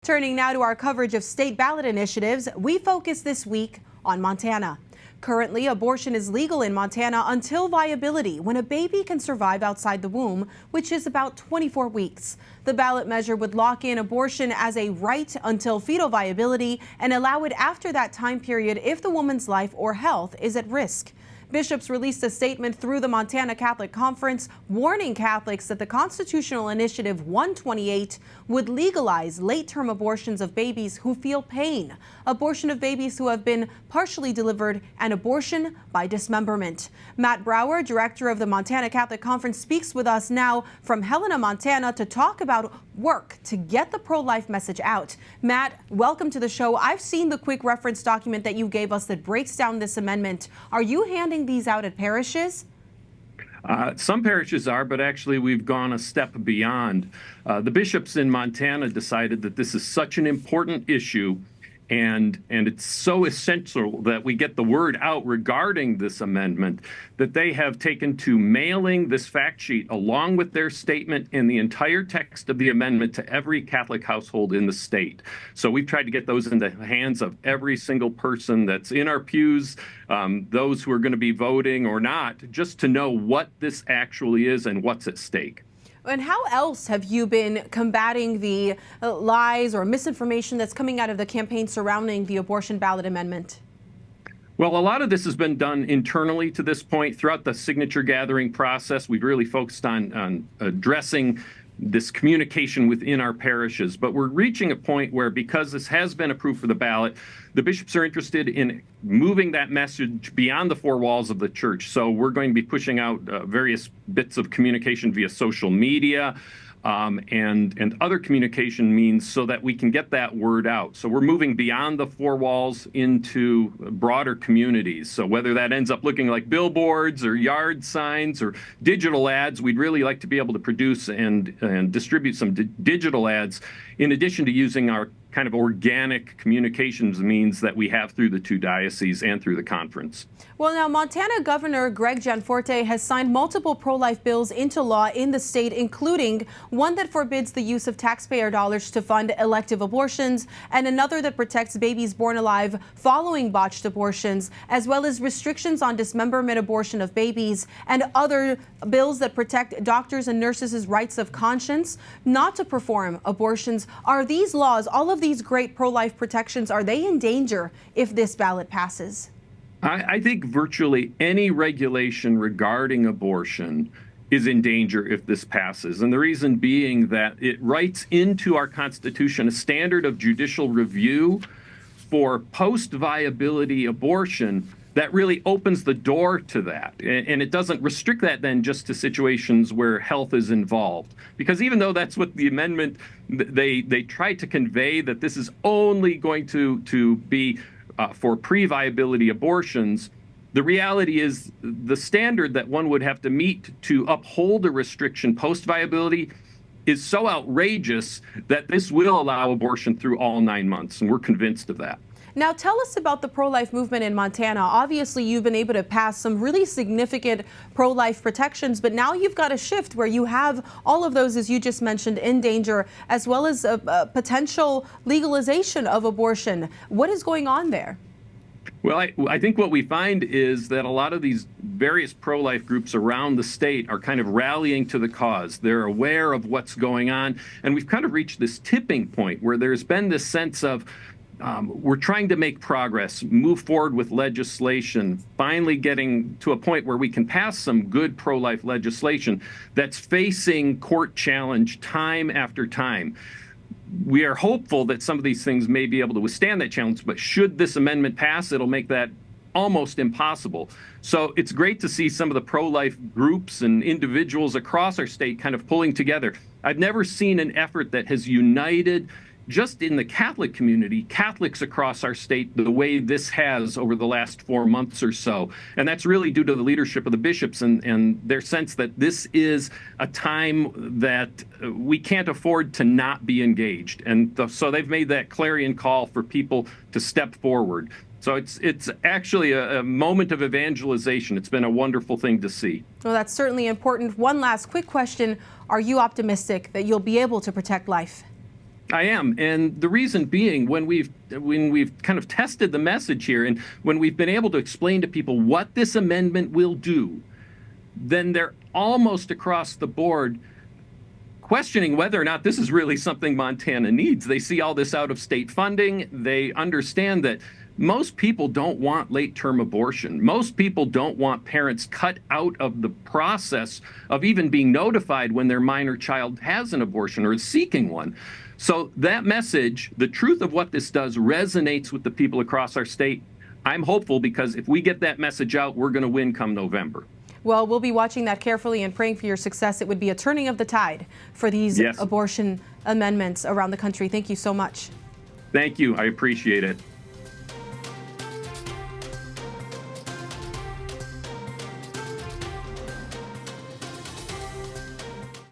Turning now to our coverage of state ballot initiatives, we focus this week on Montana. Currently, abortion is legal in Montana until viability, when a baby can survive outside the womb, which is about 24 weeks. The ballot measure would lock in abortion as a right until fetal viability and allow it after that time period if the woman's life or health is at risk. Bishops released a statement through the Montana Catholic Conference warning Catholics that the Constitutional Initiative 128 would legalize late-term abortions of babies who feel pain, abortion of babies who have been partially delivered, and abortion by dismemberment. Matt Brower, director of the Montana Catholic Conference, speaks with us now from Helena, Montana, to talk about work to get the pro-life message out. Matt, welcome to the show. I've seen the quick reference document that you gave us that breaks down this amendment. Are you handing these out at parishes? Some parishes are, but actually we've gone a step beyond. The bishops in Montana decided that this is such an important issue and it's so essential that we get the word out regarding this amendment that they have taken to mailing this fact sheet along with their statement and the entire text of the amendment to every Catholic household in the state. So we've tried to get those in the hands of every single person that's in our pews, those who are going to be voting or not, just to know what this actually is and what's at stake. And how else have you been combating the lies or misinformation that's coming out of the campaign surrounding the abortion ballot amendment? Well, a lot of this has been done internally to this point. Throughout the signature gathering process, we've really focused on addressing this communication within our parishes. But we're reaching a point where, because this has been approved for the ballot, the bishops are interested in moving that message beyond the four walls of the church. So we're going to be pushing out various bits of communication via social media and other communication means so that we can get that word out. So we're moving beyond the four walls into broader communities. So whether that ends up looking like billboards or yard signs or digital ads, we'd really like to be able to produce and distribute some digital ads in addition to using our kind of organic communications means that we have through the two dioceses and through the conference. Well, now, Montana Governor Greg Gianforte has signed multiple pro-life bills into law in the state, including one that forbids the use of taxpayer dollars to fund elective abortions, and another that protects babies born alive following botched abortions, as well as restrictions on dismemberment abortion of babies, and other bills that protect doctors' and nurses' rights of conscience not to perform abortions. Are these laws, all of these great pro-life protections, are they in danger if this ballot passes? I think virtually any regulation regarding abortion is in danger if this passes. And the reason being that it writes into our Constitution a standard of judicial review for post-viability abortion that really opens the door to that. And it doesn't restrict that then just to situations where health is involved. Because even though that's what the amendment, they try to convey that this is only going to be for pre-viability abortions, the reality is the standard that one would have to meet to uphold a restriction post-viability is so outrageous that this will allow abortion through all 9 months, and we're convinced of that. Now, tell us about the pro-life movement in Montana. Obviously, you've been able to pass some really significant pro-life protections, but now you've got a shift where you have all of those, as you just mentioned, in danger, as well as a potential legalization of abortion. What is going on there? Well, I think what we find is that a lot of these various pro-life groups around the state are kind of rallying to the cause. They're aware of what's going on, and we've kind of reached this tipping point where there's been this sense of we're trying to make progress, move forward with legislation, finally getting to a point where we can pass some good pro-life legislation that's facing court challenge time after time. We are hopeful that some of these things may be able to withstand that challenge, but should this amendment pass, it'll make that almost impossible. So it's great to see some of the pro-life groups and individuals across our state kind of pulling together. I've never seen an effort that has united just in the Catholic community, Catholics across our state, the way this has over the last 4 months or so. And that's really due to the leadership of the bishops and their sense that this is a time that we can't afford to not be engaged. And so they've made that clarion call for people to step forward. So it's actually a moment of evangelization. It's been a wonderful thing to see. Well, that's certainly important. One last quick question. Are you optimistic that you'll be able to protect life? I am, and the reason being, when we've kind of tested the message here, and when we've been able to explain to people what this amendment will do, then they're almost across the board questioning whether or not this is really something Montana needs. They see all this out-of-state funding. They understand that most people don't want late-term abortion. Most people don't want parents cut out of the process of even being notified when their minor child has an abortion or is seeking one. So that message, the truth of what this does, resonates with the people across our state. I'm hopeful because if we get that message out, we're going to win come November. Well, we'll be watching that carefully and praying for your success. It would be a turning of the tide for these abortion amendments around the country. Thank you so much. Thank you. I appreciate it.